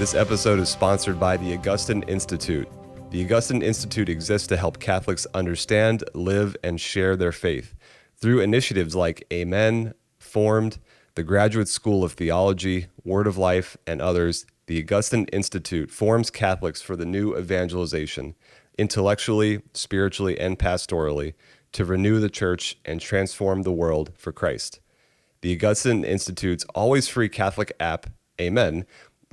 This episode is sponsored by the Augustine Institute. The Augustine Institute exists to help Catholics understand, live, and share their faith. Through initiatives like Amen, Formed, the Graduate School of Theology, Word of Life, and others, the Augustine Institute forms Catholics for the new evangelization, intellectually, spiritually, and pastorally, to renew the Church and transform the world for Christ. The Augustine Institute's always free Catholic app, Amen,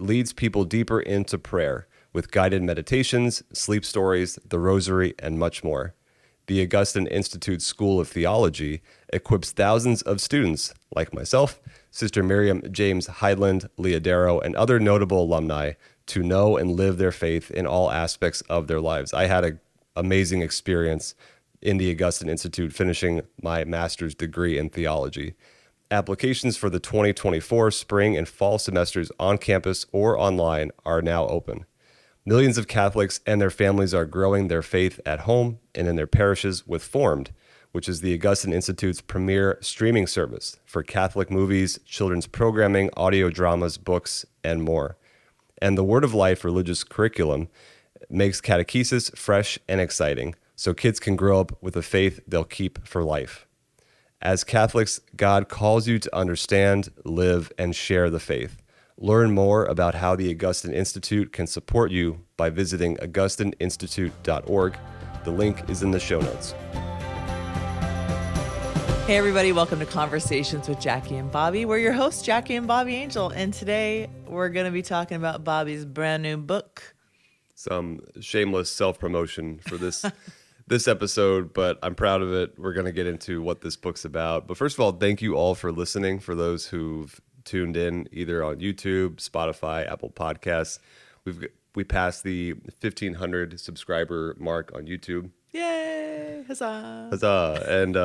leads people deeper into prayer with guided meditations, sleep stories, the Rosary, and much more. The Augustine Institute School of Theology equips thousands of students, like myself, Sister Miriam James Heidland, Leah Darrow, and other notable alumni, to know and live their faith in all aspects of their lives. I had an amazing experience in the Augustine Institute finishing my master's degree in theology. Applications for the 2024 spring and fall semesters on campus or online are now open. Millions of Catholics and their families are growing their faith at home and in their parishes with Formed, which is the Augustine Institute's premier streaming service for Catholic movies, children's programming, audio dramas, books, and more. And the Word of Life religious curriculum makes catechesis fresh and exciting, so kids can grow up with a faith they'll keep for life. As Catholics, God calls you to understand, live, and share the faith. Learn more about how the Augustine Institute can support you by visiting augustineinstitute.org. The link is in the show notes. Hey everybody, welcome to Conversations with Jackie and Bobby. We're your hosts, Jackie and Bobby Angel, and today we're going to be talking about Bobby's brand new book. Some shameless self-promotion for this episode, but I'm proud of it. We're going to get into what this book's about. But first of all, thank you all for listening, for those who've tuned in either on YouTube, Spotify, Apple Podcasts. We passed the 1,500 subscriber mark on YouTube. Yay! Huzzah! Huzzah! And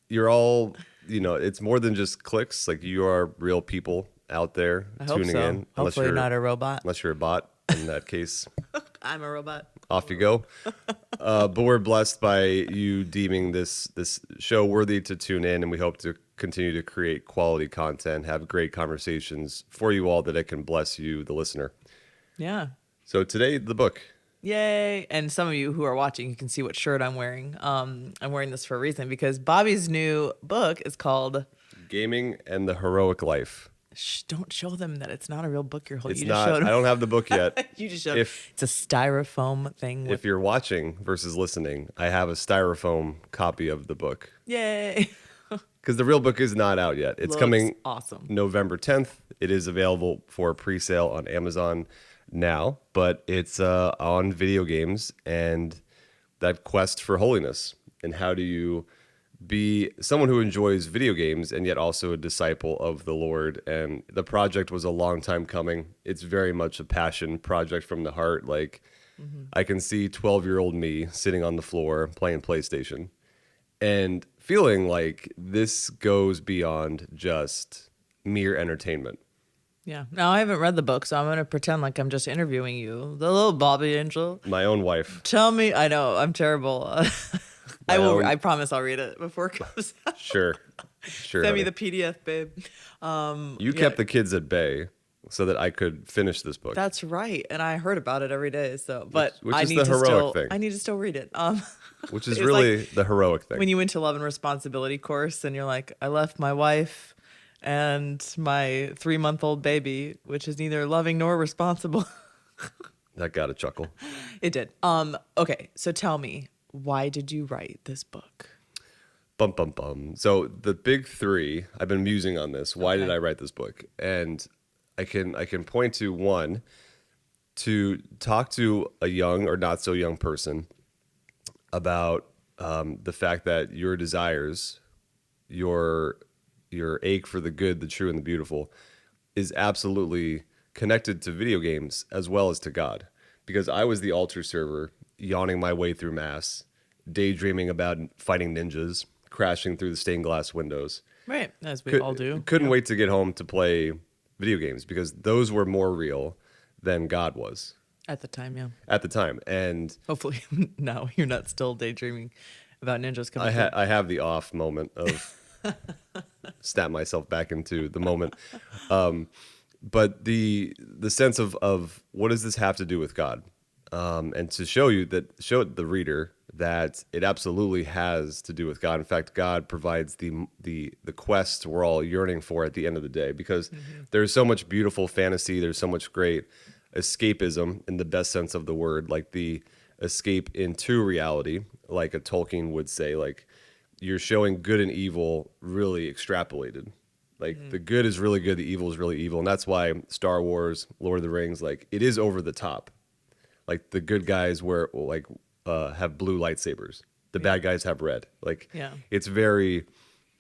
you're all, it's more than just clicks. Like, you are real people out there tuning in. Hopefully not a robot. Unless you're a bot. In that case, I'm a robot. Off you go. But we're blessed by you deeming this show worthy to tune in, and we hope to continue to create quality content, have great conversations for you all, that it can bless you, the listener. Yeah. So today, the book. Yay. And some of you who are watching, you can see what shirt I'm wearing. I'm wearing this for a reason, because Bobby's new book is called Gaming and the Heroic Life. Shh, don't show them that it's not a real book you're holding. It's not. I don't have the book yet. You just showed it's a styrofoam thing. If you're watching versus listening, I have a styrofoam copy of the book. Yay. Because the real book is not out yet. It's coming awesome. November 10th. It is available for pre-sale on Amazon now, but it's on video games and that quest for holiness. And how do you be someone who enjoys video games and yet also a disciple of the Lord? And the project was a long time coming. It's very much a passion project from the heart. Like, I can see 12-year-old me sitting on the floor playing PlayStation and feeling like this goes beyond just mere entertainment. Yeah. Now, I haven't read the book, so I'm going to pretend like I'm just interviewing you, the little Bobby Angel. My own wife. Tell me. I know, I'm terrible. I promise I'll read it before it comes out. Sure. Send me the PDF, babe. You kept the kids at bay so that I could finish this book. That's right, and I heard about it every day. So, but which I is need the to heroic still. thing. I need to still read it. Which is really like the heroic thing. When you went to Love and Responsibility course, and you're like, I left my wife and my 3-month-old baby, which is neither loving nor responsible. That got a chuckle. It did. Okay, so tell me, why did you write this book? Bum, bum, bum. So the big three, I've been musing on this. Why did I write this book? And I can point to one, to talk to a young or not so young person about the fact that your desires, your ache for the good, the true, and the beautiful is absolutely connected to video games as well as to God. Because I was the altar server, yawning my way through Mass, daydreaming about fighting ninjas, crashing through the stained glass windows. Right, as we all do. Couldn't wait to get home to play video games because those were more real than God was. At the time, yeah. At the time. And hopefully now you're not still daydreaming about ninjas coming I have the off moment of snap myself back into the moment. but the sense of what does this have to do with God, and to show the reader that it absolutely has to do with God. In fact, God provides the quest we're all yearning for at the end of the day, because there's so much beautiful fantasy, there's so much great escapism in the best sense of the word, like the escape into reality, like a Tolkien would say, like you're showing good and evil really extrapolated. Like the good is really good, the evil is really evil. And that's why Star Wars, Lord of the Rings, like it is over the top. Like the good guys have blue lightsabers. The bad guys have red. Like it's very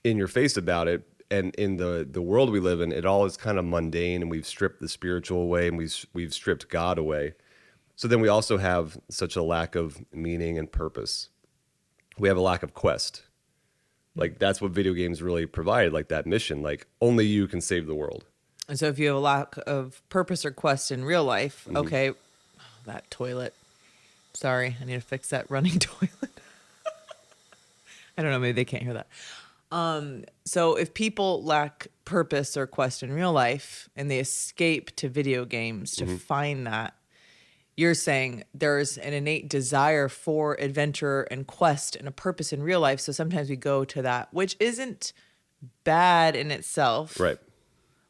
in your face about it. And in the world we live in, it all is kind of mundane, and we've stripped the spiritual away, and we've stripped God away. So then we also have such a lack of meaning and purpose. We have a lack of quest. Like that's what video games really provide, like that mission, like only you can save the world. And so if you have a lack of purpose or quest in real life, okay, that toilet. Sorry, I need to fix that running toilet. I don't know, maybe they can't hear that. So if people lack purpose or quest in real life and they escape to video games to find that, you're saying there's an innate desire for adventure and quest and a purpose in real life. So sometimes we go to that, which isn't bad in itself. Right.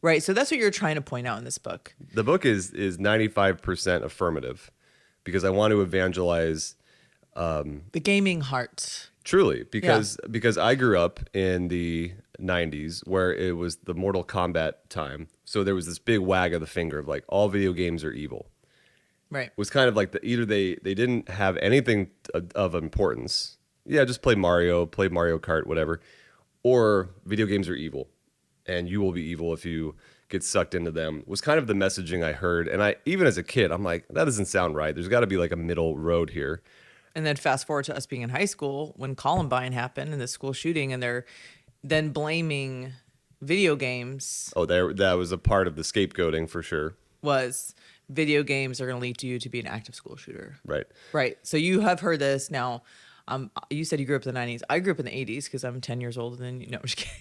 Right. So that's what you're trying to point out in this book. The book is 95% affirmative, because I want to evangelize the gaming heart. Truly, because I grew up in the 90s where it was the Mortal Kombat time. So there was this big wag of the finger of like all video games are evil. Right. It was kind of like either they didn't have anything of importance. Yeah, just play Mario Kart, whatever. Or video games are evil, and you will be evil if you get sucked into them. Was kind of the messaging I heard. And I, even as a kid, I'm like, that doesn't sound right. There's got to be like a middle road here. And then fast forward to us being in high school when Columbine happened and the school shooting, and they're then blaming video games. Oh, that was a part of the scapegoating for sure. Was video games are going to lead you to be an active school shooter. Right. Right. So you have heard this now. You said you grew up in the 90s. I grew up in the 80s because I'm 10 years older than you. No, I'm just kidding.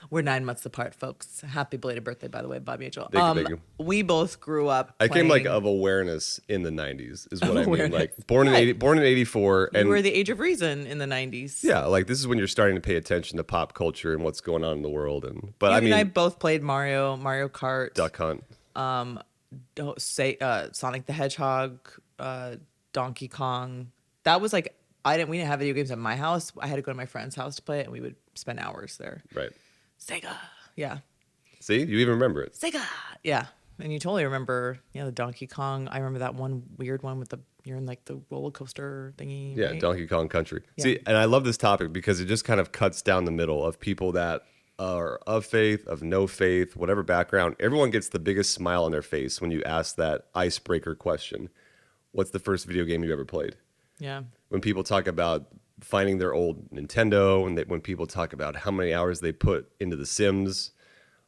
We're 9 months apart, folks. Happy belated birthday, by the way, Bobby Angel. Thank you. We both grew up. I came like of awareness in the 90s, is what I mean. Like born in 84, and you were the age of reason in the 90s. Yeah, like this is when you're starting to pay attention to pop culture and what's going on in the world. But You I mean, and I both played Mario Kart, Duck Hunt. Sonic the Hedgehog, Donkey Kong. That was like we didn't have video games at my house. I had to go to my friend's house to play it, and we would spend hours there. Right. Sega. Yeah. See, you even remember it. Sega. Yeah. And you totally remember, the Donkey Kong. I remember that one weird one with you're in like the roller coaster thingy. Yeah, right? Donkey Kong Country. Yeah. See, and I love this topic because it just kind of cuts down the middle of people that are of faith, of no faith, whatever background. Everyone gets the biggest smile on their face when you ask that icebreaker question. What's the first video game you ever played? Yeah. When people talk about finding their old Nintendo, and when people talk about how many hours they put into The Sims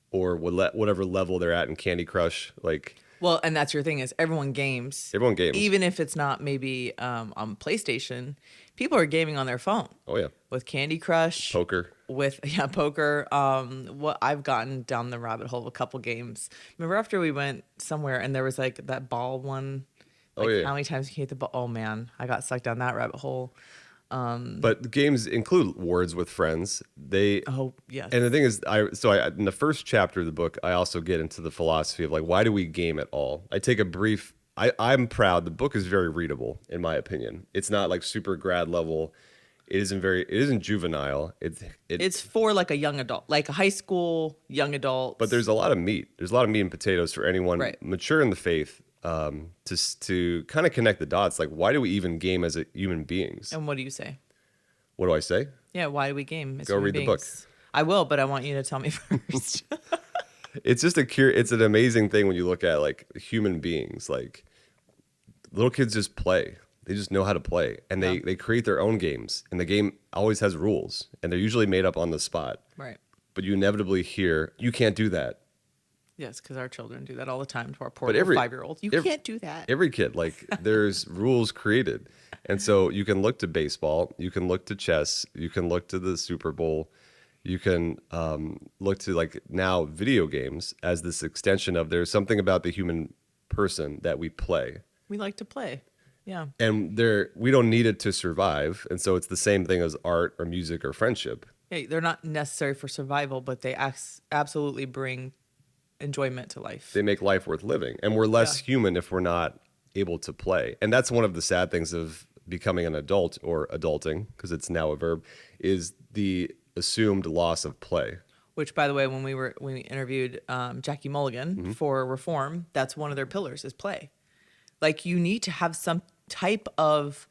or whatever level they're at in Candy Crush, like... Well, and that's your thing is everyone games. Everyone games. Even if it's not maybe on PlayStation, people are gaming on their phone. Oh, yeah. With Candy Crush. Poker. Poker. What I've gotten down the rabbit hole of a couple games. Remember after we went somewhere and there was like that ball one? Like how many times you hit the ball? Oh, man. I got sucked down that rabbit hole. But the games include words with friends. Oh, yes. And the thing is, in the first chapter of the book, I also get into the philosophy of like, why do we game at all? I take a brief. I'm proud. The book is very readable, in my opinion. It's not like super grad level. It isn't juvenile. It's for like a young adult, like a high school young adult. But there's a lot of meat. There's a lot of meat and potatoes for anyone mature in the faith. To kind of connect the dots, like why do we even game as human beings? And what do you say? What do I say? Yeah, why do we game? Go read the book. I will, but I want you to tell me first. It's just it's an amazing thing when you look at like human beings. Like little kids just play. They just know how to play, and they create their own games. And the game always has rules, and they're usually made up on the spot. Right. But you inevitably hear, "You can't do that." Yes, because our children do that all the time to our poor little 5-year-olds. You can't do that. Every kid, like there's rules created. And so you can look to baseball, you can look to chess, you can look to the Super Bowl, You can look to like now video games as this extension of there's something about the human person that we play. We like to play. Yeah. And we don't need it to survive. And so it's the same thing as art or music or friendship. Hey, they're not necessary for survival, but they absolutely bring enjoyment to life. They make life worth living. And we're less human if we're not able to play. And that's one of the sad things of becoming an adult or adulting, because it's now a verb, is the assumed loss of play. Which, by the way, when we interviewed Jackie Mulligan for Reform, that's one of their pillars is play. Like, you need to have some type of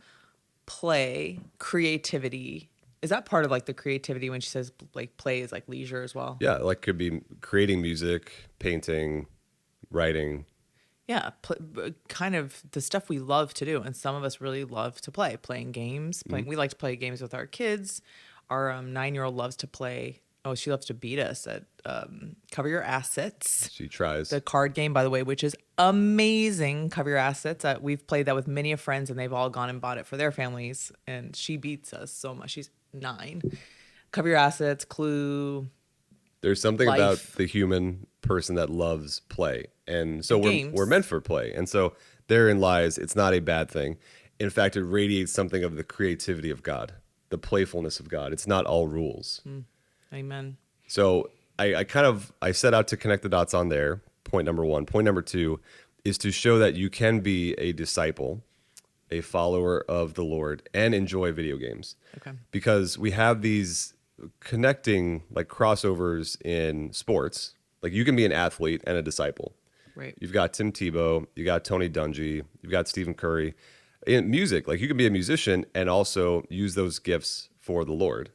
play, creativity. Is that part of like the creativity when she says like play is like leisure as well? Yeah, like could be creating music, painting, writing. Yeah, kind of the stuff we love to do. And some of us really love to play, playing games. We like to play games with our kids. Our 9-year-old loves to play. Oh, she loves to beat us at Cover Your Assets. She tries. The card game, by the way, which is amazing. Cover Your Assets. We've played that with many of friends, and they've all gone and bought it for their families. And she beats us so much. She's 9. Cover Your Assets, Clue. There's something Life. about the human person that loves play. And so we're meant for play. And so therein lies, it's not a bad thing. In fact, it radiates something of the creativity of God, the playfulness of God. It's not all rules. Amen. So I set out to connect the dots on there. Point number 1. Point number 2 is to show that you can be a disciple, a follower of the Lord, and enjoy video games. Okay. Because we have these connecting like crossovers in sports. Like you can be an athlete and a disciple. Right. You've got Tim Tebow, you got Tony Dungy, you've got Stephen Curry. In music, like you can be a musician and also use those gifts for the Lord.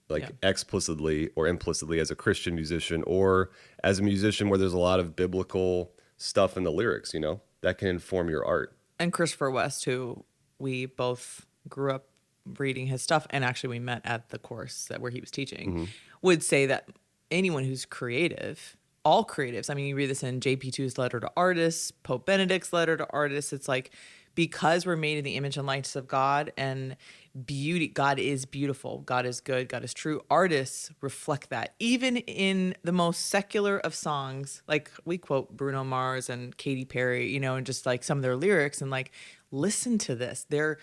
Like explicitly or implicitly as a Christian musician or as a musician where there's a lot of biblical stuff in the lyrics, that can inform your art. And Christopher West, who we both grew up reading his stuff, and actually we met at the course where he was teaching, would say that anyone who's creative, all creatives, I mean, you read this in JP2's letter to artists, Pope Benedict's letter to artists, it's like, because we're made in the image and likeness of God, and beauty, God is beautiful, God is good, God is true. Artists reflect that. Even in the most secular of songs, like we quote Bruno Mars and Katy Perry, and just like some of their lyrics, and like, listen to this. They're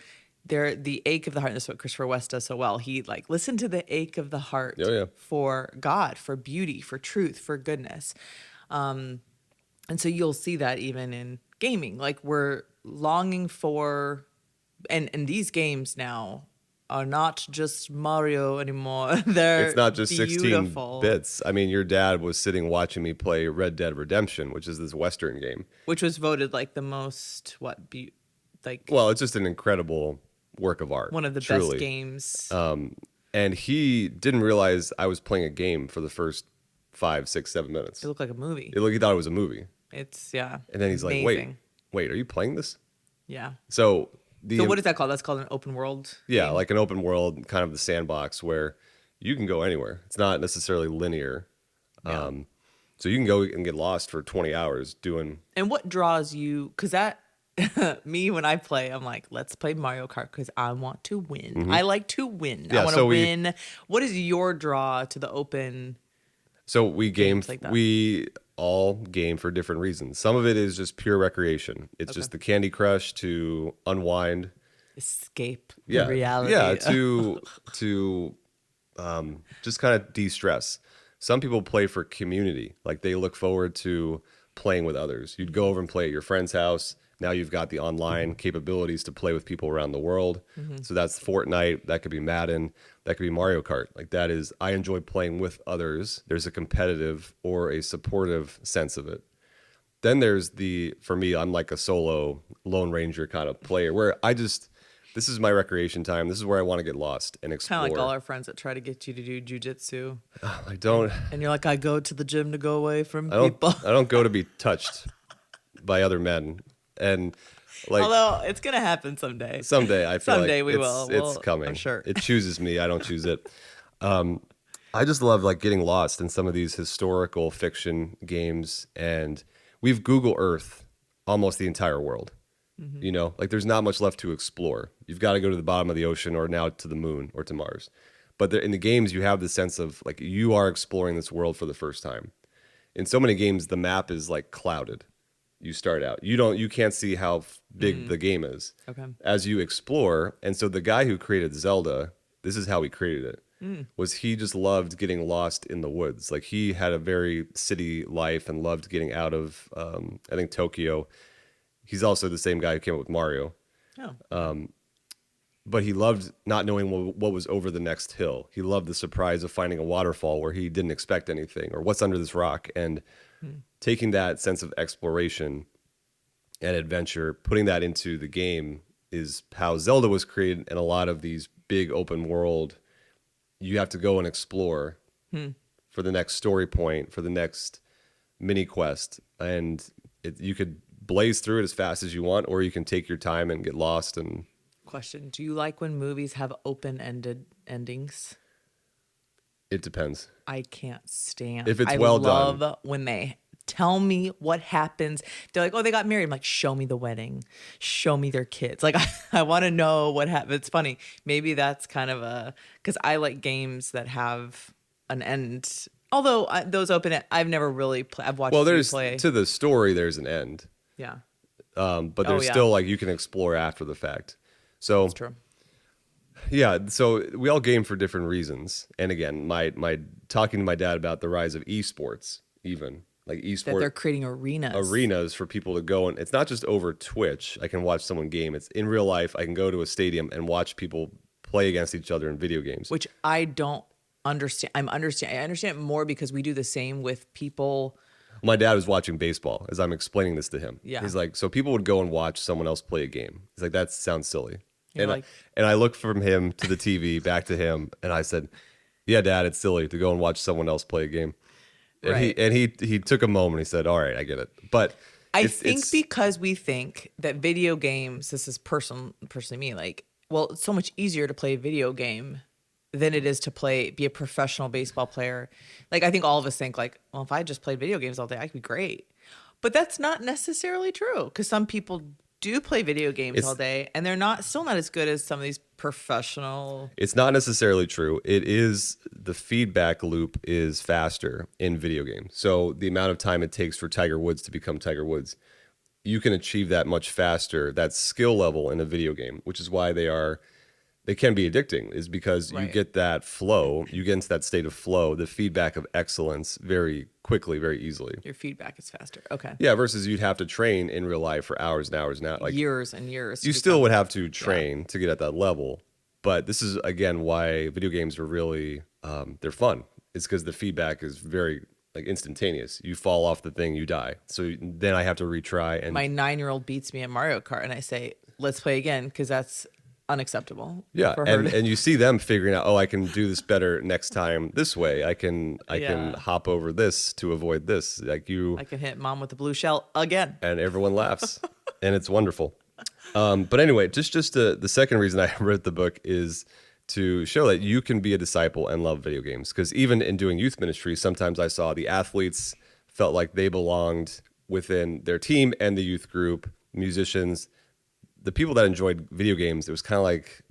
the ache of the heart. And this is what Christopher West does so well. He like, listen to the ache of the heart for God, for beauty, for truth, for goodness. And so you'll see that even in gaming, like we're longing for, and these games now are not just Mario anymore. It's not just beautiful. 16 bits. I mean, your dad was sitting watching me play Red Dead Redemption, which is this Western game. Which was voted like the most, well, it's just an incredible work of art. One of the truly. best games. And he didn't realize I was playing a game for the first 5, 6, 7 minutes. It looked like a movie. He thought it was a movie. It's, And then he's amazing. like, wait, are you playing this? Yeah. So what is that called? That's called an open world Yeah, game? like an open world, kind of the sandbox where you can go anywhere. It's not necessarily linear. Yeah. So you can go and get lost for 20 hours doing... And what draws you, because that, me when I play, I'm like, let's play Mario Kart because I want to win. I like to win. Yeah, I want to win. What is your draw to the open? So we game, like that? we all game for different reasons. Some of it is just pure recreation. It's just the Candy Crush to unwind. Escape Yeah. reality. Yeah, to just kind of de-stress. Some people play for community. Like they look forward to playing with others. You'd go over and play at your friend's house. Now you've got the online capabilities to play with people around the world. So that's Fortnite. That could be Madden. That could be Mario Kart. Like that is, I enjoy playing with others. There's a competitive or a supportive sense of it. Then there's for me, I'm like a solo Lone Ranger kind of player where this is my recreation time. This is where I want to get lost and explore. Kind of like all our friends that try to get you to do jujitsu. I don't. And you're like, I go to the gym to go away from people. I don't go to be touched by other men. And like, although it's gonna happen someday. Someday I feel someday like we will. It's coming. I'm sure. It chooses me. I don't choose it. I just love like getting lost in some of these historical fiction games, and we've Google Earth almost the entire world. You know, like there's not much left to explore. You've got to go to the bottom of the ocean or now to the moon or to Mars. But in the games, you have the sense of like you are exploring this world for the first time. In so many games, the map is like clouded. You start out, you can't see how big the game is Okay. as you explore. And so the guy who created Zelda, this is how he created it. Was he just loved getting lost in the woods. Like he had a very city life and loved getting out of, I think, Tokyo. He's also the same guy who came up with Mario. Oh. But he loved not knowing what was over the next hill. He loved the surprise of finding a waterfall where he didn't expect anything, or what's under this rock. And taking that sense of exploration and adventure, putting that into the game is how Zelda was created. And a lot of these big open world, you have to go and explore for the next story point, for the next mini quest. And you could blaze through it as fast as you want, or you can take your time and get lost. And Question: do you like when movies have open-ended endings? it depends. I can't stand. If it's I well love done. when they tell me what happens. They're like, "Oh, they got married." I'm like, "Show me the wedding. Show me their kids." Like, I want to know what happened. It's funny. Maybe that's kind of because I like games that have an end. Although those I've never really played. I've watched. Well, you there's play. to the story, there's an end. Yeah, But there's yeah. still like you can explore after the fact. So that's true. yeah, so we all game for different reasons. And again, my talking to my dad about the rise of esports, even like That they're esports creating arenas for people to go, and it's not just over Twitch. I can watch someone game. It's in real life. I can go to a stadium and watch people play against each other in video games. which I don't understand. I understand it more because we do the same with people. My dad was watching baseball as I'm explaining this to him. Yeah. He's like, so people would go and watch someone else play a game. He's like, that sounds silly. You're And like- I looked from him to the TV, back to him, and I said, yeah, Dad, it's silly to go and watch someone else play a game. And Right. he took a moment. He said, all right, I get it. But I think because we think that video games, this is personally me, like, well, it's so much easier to play a video game than it is to be a professional baseball player. Like, I think all of us think like, well, if I just played video games all day, I could be great. But that's not necessarily true because some people do play video games all day and they're still not as good as some of these professional. It's not necessarily true. It is, the feedback loop is faster in video games. So the amount of time it takes for Tiger Woods to become Tiger Woods, you can achieve that much faster, that skill level in a video game, which is why they can be addicting, is because you Right. get that flow, you get into that state of flow, the feedback of excellence very quickly, very easily. Your feedback is faster. Okay. Yeah, versus you'd have to train in real life for hours and hours now. Like Years and years. to you still become- would have to train to get at that level. But this is, again, why video games are really, they're fun. It's because the feedback is very like instantaneous. You fall off the thing, you die. So then I have to retry. And My 9-year-old beats me at Mario Kart and I say, let's play again because that's unacceptable. yeah, for her to- and you see them figuring out, oh, I can do this better next time this way. I can Yeah. hop over this to avoid this. Like you, I can hit mom with the blue shell again. and everyone laughs, and it's wonderful. But anyway, just the second reason I wrote the book is to show that you can be a disciple and love video games. Because even in doing youth ministry, sometimes I saw the athletes felt like they belonged within their team and the youth group, musicians, the people that enjoyed video games. It was kind of like,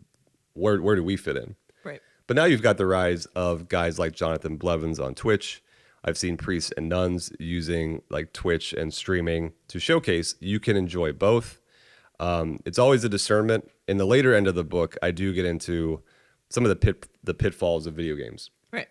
where do we fit in? Right. But now you've got the rise of guys like Jonathan Blevins on Twitch. I've seen priests and nuns using like Twitch and streaming to showcase you can enjoy both. It's always a discernment. In the later end of the book, I do get into some of the pitfalls of video games. Right.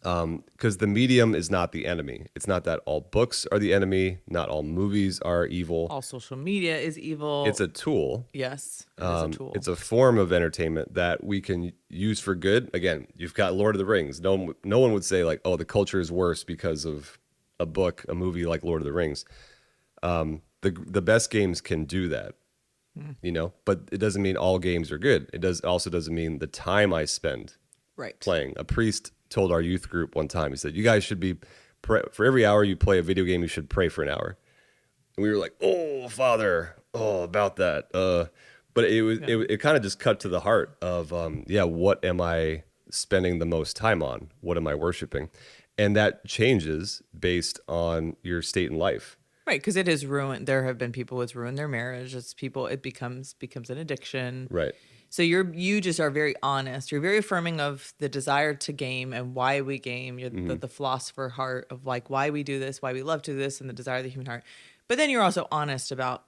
Because the medium is not the enemy. It's not that all books are the enemy. Not all movies are evil. All social media is evil. It's a tool. Yes, it is a tool. It's a form of entertainment that we can use for good. Again, you've got Lord of the Rings. No one would say like, oh, the culture is worse because of a book, a movie like Lord of the Rings. The best games can do that, but it doesn't mean all games are good. It doesn't mean the time I spend right. playing. A priest told our youth group one time, he said, you guys should be, for every hour you play a video game, you should pray for an hour. And we were like, oh, Father, about that. But it kind of just cut to the heart of, what am I spending the most time on? What am I worshiping? And that changes based on your state in life. Right, because it is ruined. There have been people who it's ruined their marriage. It becomes an addiction. Right. So you just are very honest. You're very affirming of the desire to game and why we game. You're the philosopher heart of like why we do this, why we love to do this, and the desire of the human heart. But then you're also honest about,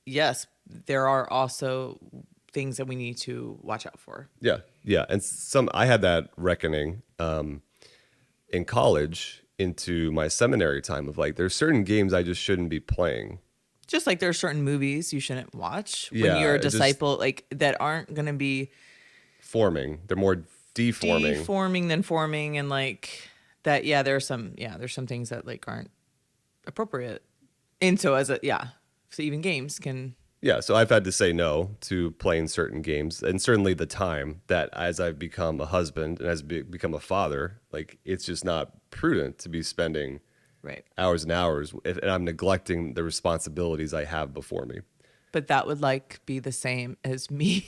yes, there are also things that we need to watch out for. Yeah, yeah. And I had that reckoning in college into my seminary time of like, there's certain games I just shouldn't be playing. Just like there are certain movies you shouldn't watch when Yeah, you're a disciple, like that aren't going to be forming. They're more deforming. Deforming than forming, and like that. Yeah, there's some things that like aren't appropriate. And so so even games can. Yeah, so I've had to say no to playing certain games, and certainly the time that as I've become a husband and as become a father, like it's just not prudent to be spending hours and hours, and I'm neglecting the responsibilities I have before me. But that would like be the same as me.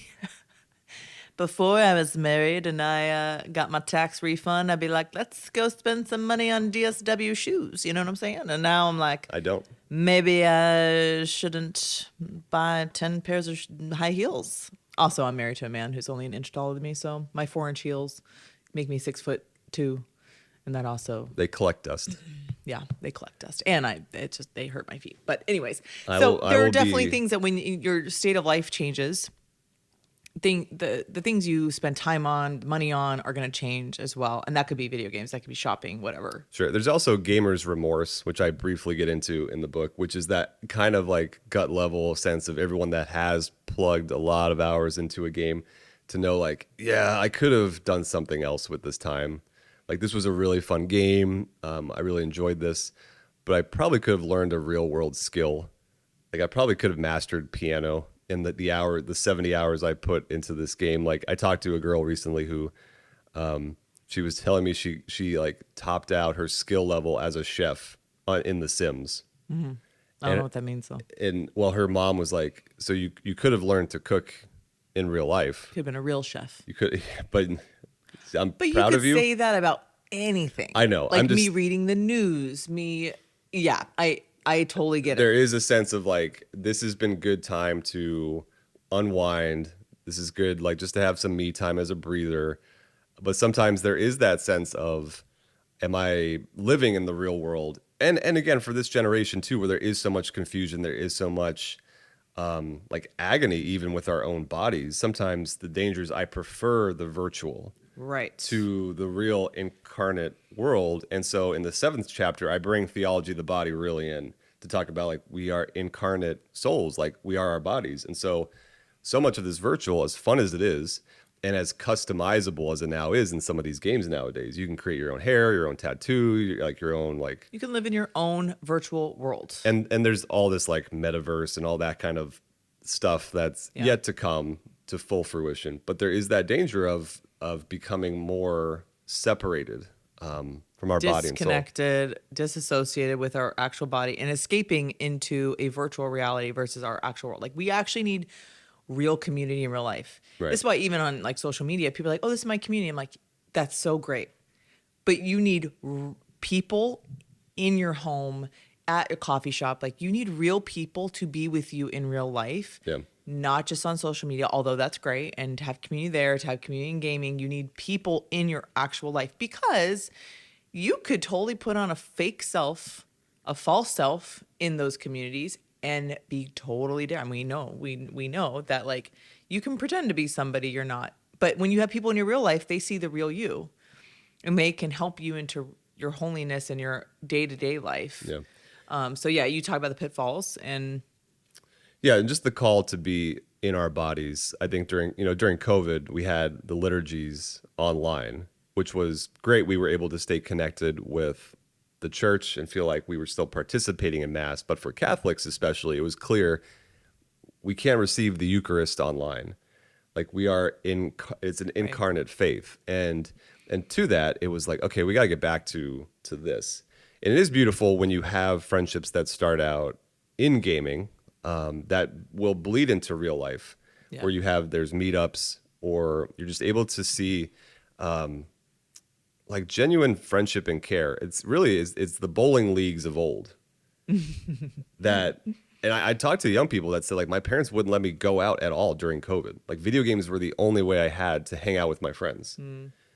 Before I was married and I got my tax refund, I'd be like, let's go spend some money on DSW shoes. You know what I'm saying? And now I'm like, I don't. Maybe I shouldn't buy 10 pairs of high heels. Also, I'm married to a man who's only an inch taller than me, so my 4-inch heels make me 6'2", and that also They collect dust. Yeah, they collect dust, and they hurt my feet. But anyways, I so will there are definitely things that when your state of life changes, the things you spend time on, money on, are going to change as well, and that could be video games, that could be shopping, whatever. Sure. There's also gamer's remorse, which I briefly get into in the book, which is that kind of like gut level sense of everyone that has plugged a lot of hours into a game to know like, yeah, I could have done something else with this time. Like this was a really fun game. I really enjoyed this, but I probably could have learned a real world skill. Like I probably could have mastered piano in the 70 hours I put into this game. Like I talked to a girl recently who, she was telling me she like topped out her skill level as a chef in The Sims. Mm-hmm. I don't know what that means though. And well, her mom was like, so you could have learned to cook in real life. Could have been a real chef. You could, but I'm But proud you of could you. say that about anything. I know. Like me reading the news, I totally get it. There is a sense of like, this has been good time to unwind. This is good, like just to have some me time as a breather. But sometimes there is that sense of, am I living in the real world? And again, for this generation too, where there is so much confusion, there is so much like agony, even with our own bodies. Sometimes the danger is I prefer the virtual to the real incarnate world. And so in the 7th chapter, I bring theology of the body really in to talk about like we are incarnate souls, like we are our bodies. And so much of this virtual, as fun as it is, and as customizable as it now is in some of these games nowadays, you can create your own hair, your own tattoo, like your own like. You can live in your own virtual world. And there's all this like metaverse and all that kind of stuff that's yet to come to full fruition. But there is that danger of becoming more separated from our body and soul. Disconnected, disassociated with our actual body, and escaping into a virtual reality versus our actual world. Like we actually need real community in real life. Right. This is why even on like social media, people are like, oh, this is my community. I'm like, that's so great. But you need people in your home, at a coffee shop. Like you need real people to be with you in real life. Yeah. Not just on social media, although that's great. And to have community there, to have community in gaming, you need people in your actual life, because you could totally put on a fake self, a false self in those communities and be totally different. We know that like you can pretend to be somebody you're not. But when you have people in your real life, they see the real you, and they can help you into your holiness in your day-to-day life. Yeah. So yeah, you talk about the pitfalls and just the call to be in our bodies. I think during COVID, we had the liturgies online, which was great. We were able to stay connected with the church and feel like we were still participating in Mass. But for Catholics especially, it was clear we can't receive the Eucharist online. Like it's an incarnate faith. And to that, it was like, okay, we got to get back to this. And it is beautiful when you have friendships that start out in gaming that will bleed into real life, where there's meetups, or you're just able to see like genuine friendship and care. It's the bowling leagues of old and And I talked to young people that said, like, my parents wouldn't let me go out at all during COVID. Like, video games were the only way I had to hang out with my friends.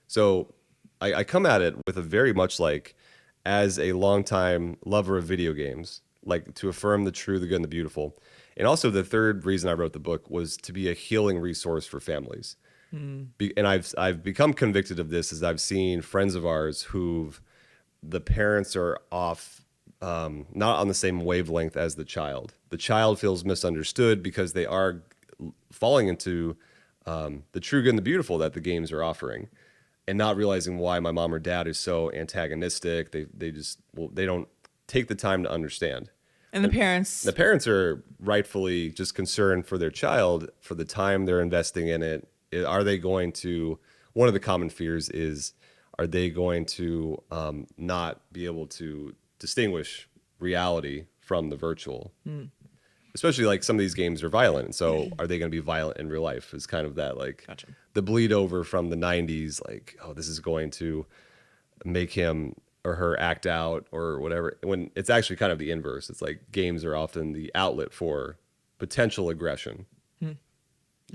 So I come at it with a very much like, as a longtime lover of video games, like to affirm the true, the good, and the beautiful. And also the third reason I wrote the book was to be a healing resource for families. And I've become convicted of this as I've seen friends of ours the parents are off, not on the same wavelength as the child. The child feels misunderstood because they are falling into the true, good, and the beautiful that the games are offering, and not realizing why my mom or dad is so antagonistic. They don't take the time to understand. And the parents are rightfully just concerned for their child, for the time they're investing in it. Are they going to, one of the common fears is, are they going to not be able to distinguish reality from the virtual? Especially like some of these games are violent. And so are they going to be violent in real life? Is kind of that like Gotcha. the bleed over from the 90s, like, oh, this is going to make him or her act out or whatever. When it's actually kind of the inverse. It's like games are often the outlet for potential aggression.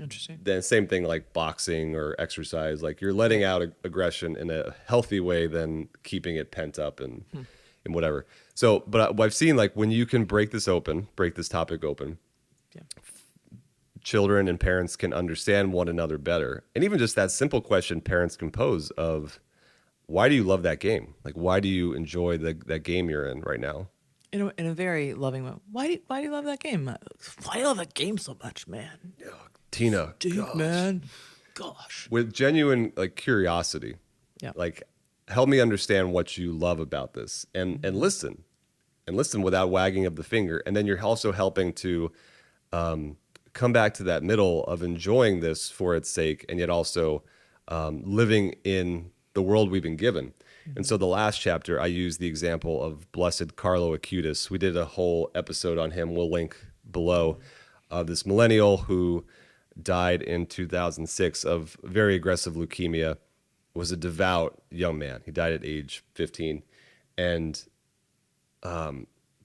Interesting. Then same thing like boxing or exercise, like you're letting out aggression in a healthy way than keeping it pent up and whatever. So, but I've seen like when you can break this topic open, children and parents can understand one another better. And even just that simple question parents can pose of, why do you love that game? Like, why do you enjoy that game you're in right now? In a very loving way. Why do you love that game? Why do you love that game so much, man? Tina, Dude, gosh. man. Gosh. With genuine like curiosity, like help me understand what you love about this, and listen without wagging of the finger, and then you're also helping to come back to that middle of enjoying this for its sake, and yet also living in the world we've been given. And so the last chapter, I used the example of Blessed Carlo Acutis. We did a whole episode on him. We'll link below. This millennial who died in 2006 of very aggressive leukemia, was a devout young man. He died at age 15 and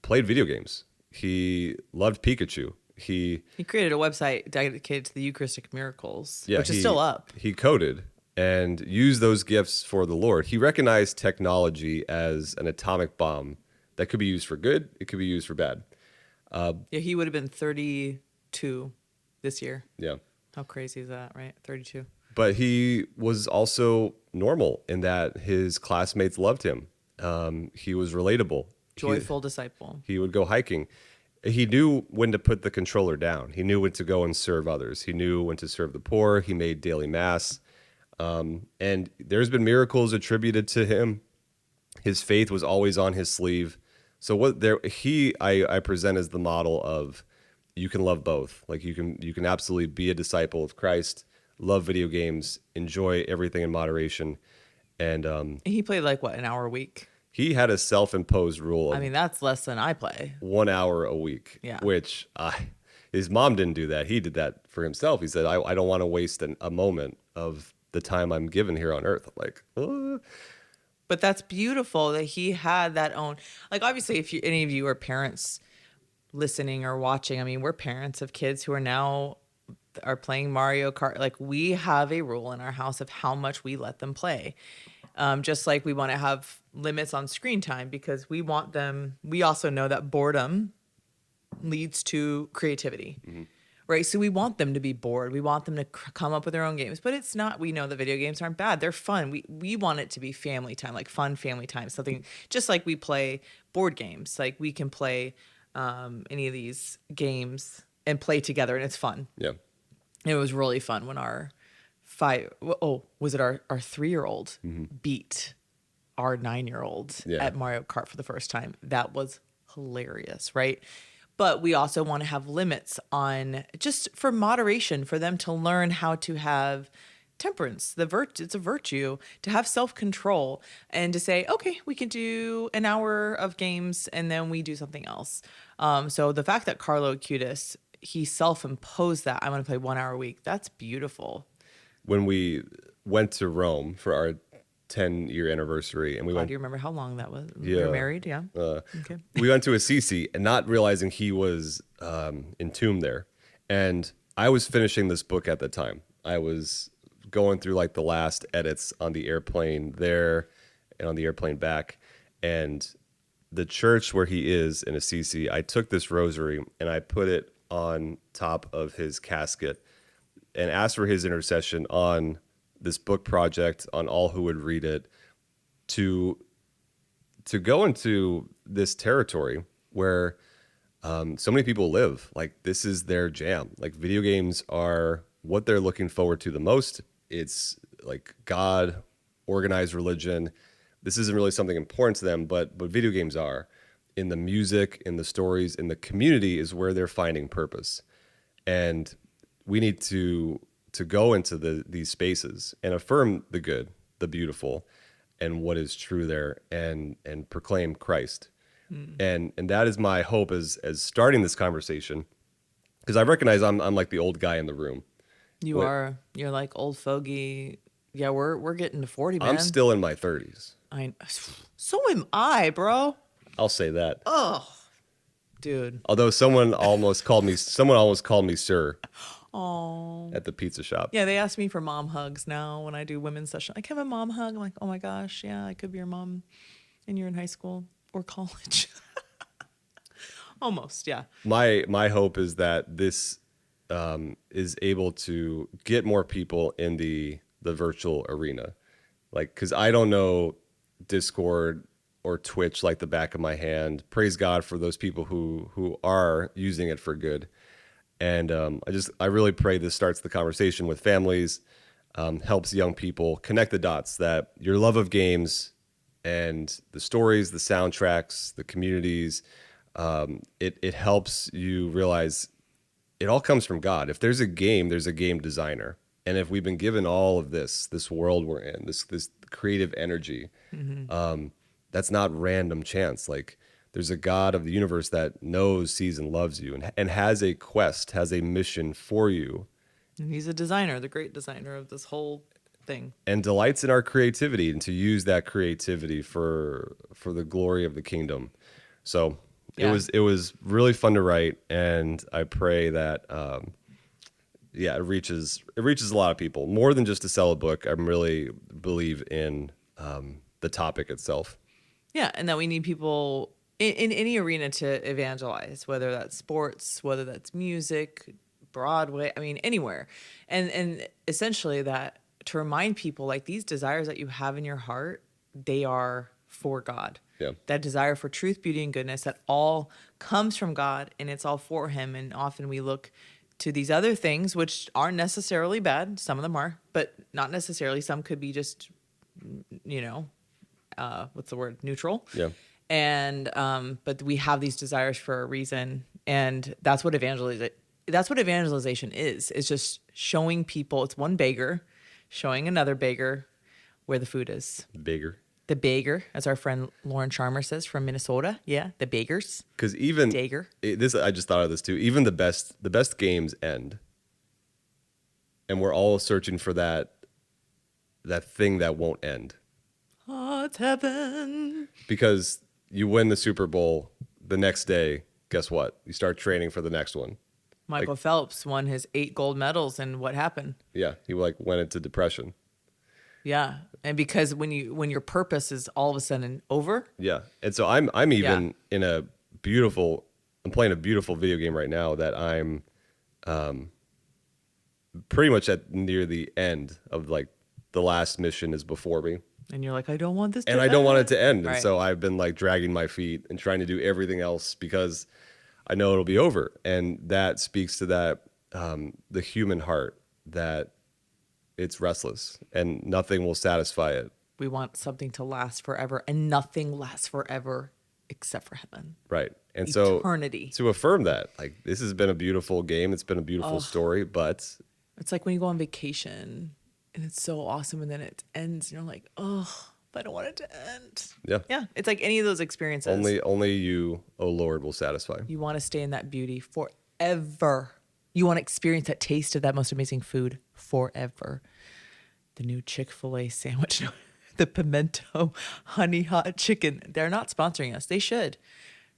played video games. He loved Pikachu. He created a website dedicated to the Eucharistic miracles, which is he- still up. He coded and used those gifts for the Lord. He recognized technology as an atomic bomb that could be used for good. It could be used for bad. He would have been 32 this year. Yeah. How crazy is that, right? 32. But he was also normal in that his classmates loved him. He was relatable. Joyful disciple. He would go hiking. He knew when to put the controller down. He knew when to go and serve others. He knew when to serve the poor. He made daily mass. And there's been miracles attributed to him. His faith was always on his sleeve. So I present as the model of, you can love both. Like you can absolutely be a disciple of Christ, love video games, enjoy everything in moderation. And He played like what, an hour a week? he had a self-imposed rule of That's less than I play. 1 hour a week, Yeah. which his mom didn't do that. He did that for himself. He said, I don't want to waste a moment of the time I'm given here on earth. Like, But that's beautiful that he had that own, like, obviously if any of you are parents listening or watching, we're parents of kids who are playing Mario Kart. Like, we have a rule in our house of how much we let them play. Just like we want to have limits on screen time because we also know that boredom leads to creativity. Right. So we want them to be bored. We want them to come up with their own games, but it's not, we know that video games aren't bad. They're fun. We want it to be family time, like fun family time, something just like we play board games. Like we can play any of these games and play together and it's fun. yeah. It was really fun when our 3-year-old beat our 9-year-old at Mario Kart for the first time. That was hilarious, right? But we also want to have limits on, just for moderation, for them to learn how to have temperance. It's a virtue to have self-control and to say, okay, we can do an hour of games and then we do something else. So the fact that Carlo Acutis, he self-imposed that, I'm going to play 1 hour a week. That's beautiful. When we went to Rome for our 10-year anniversary, and we God, went. do you remember how long that was? We Yeah. were married, yeah. Okay. We went to Assisi, and not realizing he was entombed there. And I was finishing this book at the time. I was going through like the last edits on the airplane there and on the airplane back. And the church where he is in Assisi, I took this rosary and I put it on top of his casket and asked for his intercession on this book project, on all who would read it, to go into this territory where so many people live. Like, this is their jam. Like, video games are what they're looking forward to the most. It's like God, organized religion. This isn't really something important to them, but video games are. In the music, in the stories, in the community is where they're finding purpose. And we need to go into these spaces and affirm the good, the beautiful, and what is true there, and proclaim Christ. And that is my hope as starting this conversation, because I recognize I'm like the old guy in the room. You're like old fogey. Yeah, we're getting to 40, man. I'm still in my 30s. So am I, bro. I'll say that. Oh, dude. Although someone almost called me sir Oh. at the pizza shop. Yeah, they ask me for mom hugs now when I do women's session. I can have a mom hug. I'm like, oh my gosh, yeah, I could be your mom, and you're in high school or college. Almost, yeah. My hope is that this is able to get more people in the virtual arena, like, because I don't know Discord or Twitch like the back of my hand. Praise God for those people who are using it for good. And I really pray this starts the conversation with families, helps young people connect the dots, that your love of games and the stories, the soundtracks, the communities, it helps you realize it all comes from God. If there's a game designer. And if we've been given all of this world we're in, this creative energy, that's not random chance. Like, there's a God of the universe that knows, sees, and loves you, and has a quest, has a mission for you. And he's a designer, the great designer of this whole thing. And delights in our creativity, and to use that creativity for the glory of the kingdom. So Yeah. it was really fun to write, and I pray that it reaches a lot of people, more than just to sell a book. I really believe in the topic itself. Yeah, and that we need people in any arena to evangelize, whether that's sports, whether that's music, Broadway, I mean, anywhere. And essentially that to remind people, like, these desires that you have in your heart, they are for God. Yeah. That desire for truth, beauty, and goodness, that all comes from God, and it's all for him. And often we look to these other things, which aren't necessarily bad. Some of them are, but not necessarily. Some could be just, what's the word? Neutral. Yeah. And but we have these desires for a reason, and that's what evangelization is. It's just showing people. It's one beggar showing another beggar where the food is. Bigger. The beggar, as our friend Lauren Charmer says from Minnesota. Yeah, the beggars. Because even Dagger. I just thought of this too. Even the best games end, and we're all searching for that thing that won't end. Oh, it's heaven. Because you win the Super Bowl the next day, guess what? You start training for the next one. Michael Phelps won his 8 gold medals, and what happened? Yeah, he went into depression. Yeah, and because when your purpose is all of a sudden over. Yeah, and so I'm even in I'm playing a beautiful video game right now that I'm pretty much at near the end of, like, the last mission is before me. And you're like, I don't want this to end. And I don't want it to end. Right. And so I've been, like, dragging my feet and trying to do everything else because I know it'll be over. And that speaks to that, the human heart, that it's restless and nothing will satisfy it. We want something to last forever, and nothing lasts forever except for heaven. Right. And eternity. So to affirm that, like, this has been a beautiful game. It's been a beautiful story, but it's like when you go on vacation and it's so awesome, and then it ends, and you're like, oh, but I don't want it to end. Yeah. Yeah. It's like any of those experiences. Only you, oh Lord, will satisfy. You want to stay in that beauty forever. You want to experience that taste of that most amazing food forever. The new Chick-fil-A sandwich. the pimento honey hot chicken. They're not sponsoring us. They should.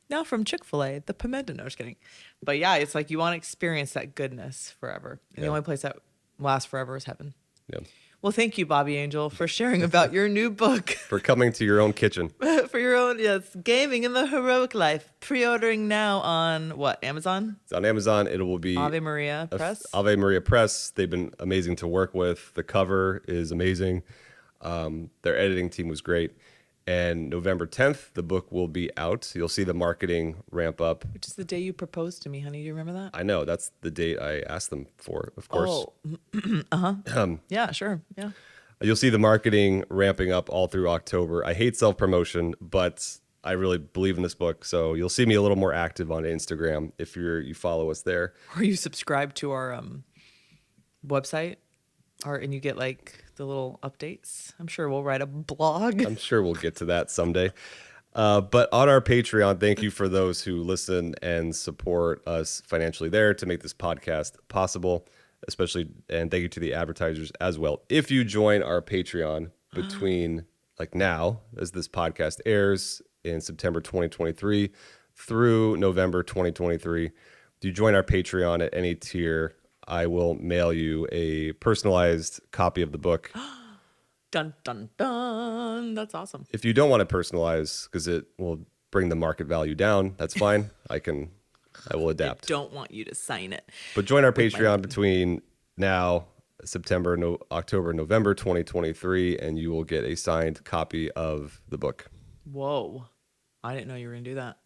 Now from Chick-fil-A, the pimento. No, just kidding. But yeah, it's like you want to experience that goodness forever. And the only place that lasts forever is heaven. Yeah. Well, thank you, Bobby Angel, for sharing about your new book. For coming to your own kitchen. For your own, yes, gaming in the heroic life. Pre-ordering now on what, Amazon? It's on Amazon. It will be Ave Maria Press. Ave Maria Press. They've been amazing to work with. The cover is amazing. Their editing team was great. And November 10th, the book will be out. You'll see the marketing ramp up. Which is the day you proposed to me, honey. Do you remember that? I know. That's the date I asked them for, of course. Oh, yeah, sure. Yeah. You'll see the marketing ramping up all through October. I hate self-promotion, but I really believe in this book. So you'll see me a little more active on Instagram if you follow us there. Or you subscribe to our website, and you get like the little updates. I'm sure we'll write a blog. I'm sure we'll get to that someday. But on our Patreon, thank you for those who listen and support us financially there to make this podcast possible, especially, and thank you to the advertisers as well. If you join our Patreon between like now, as this podcast airs in September 2023 through November 2023, if you join our Patreon at any tier, I will mail you a personalized copy of the book. Dun, dun, dun. That's awesome. If you don't want to personalize because it will bring the market value down, that's fine. I will adapt. I don't want you to sign it. But join our Patreon between now, September, October, November 2023, and you will get a signed copy of the book. Whoa. I didn't know you were going to do that.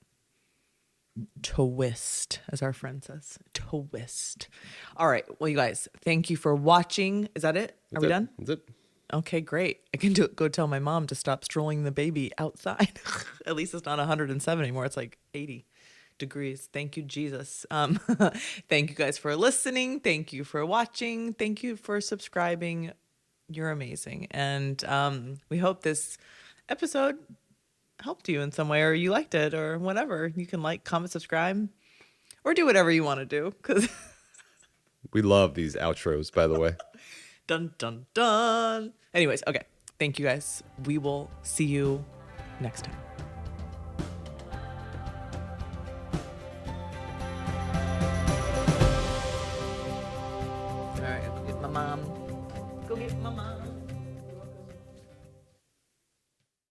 Twist, as our friend says. Twist. All right. Well, you guys, thank you for watching. Is that it? Are we done? That's it. Okay, great. I can go tell my mom to stop strolling the baby outside. At least it's not 107 anymore. It's like 80 degrees. Thank you, Jesus. Thank you guys for listening. Thank you for watching. Thank you for subscribing. You're amazing. And we hope this episode helped you in some way, or you liked it, or whatever. You can like, comment, subscribe, or do whatever you want to do. Because we love these outros, by the way. Dun, dun, dun. Anyways, okay. Thank you guys. We will see you next time. All right, go get my mom. Go get my mom.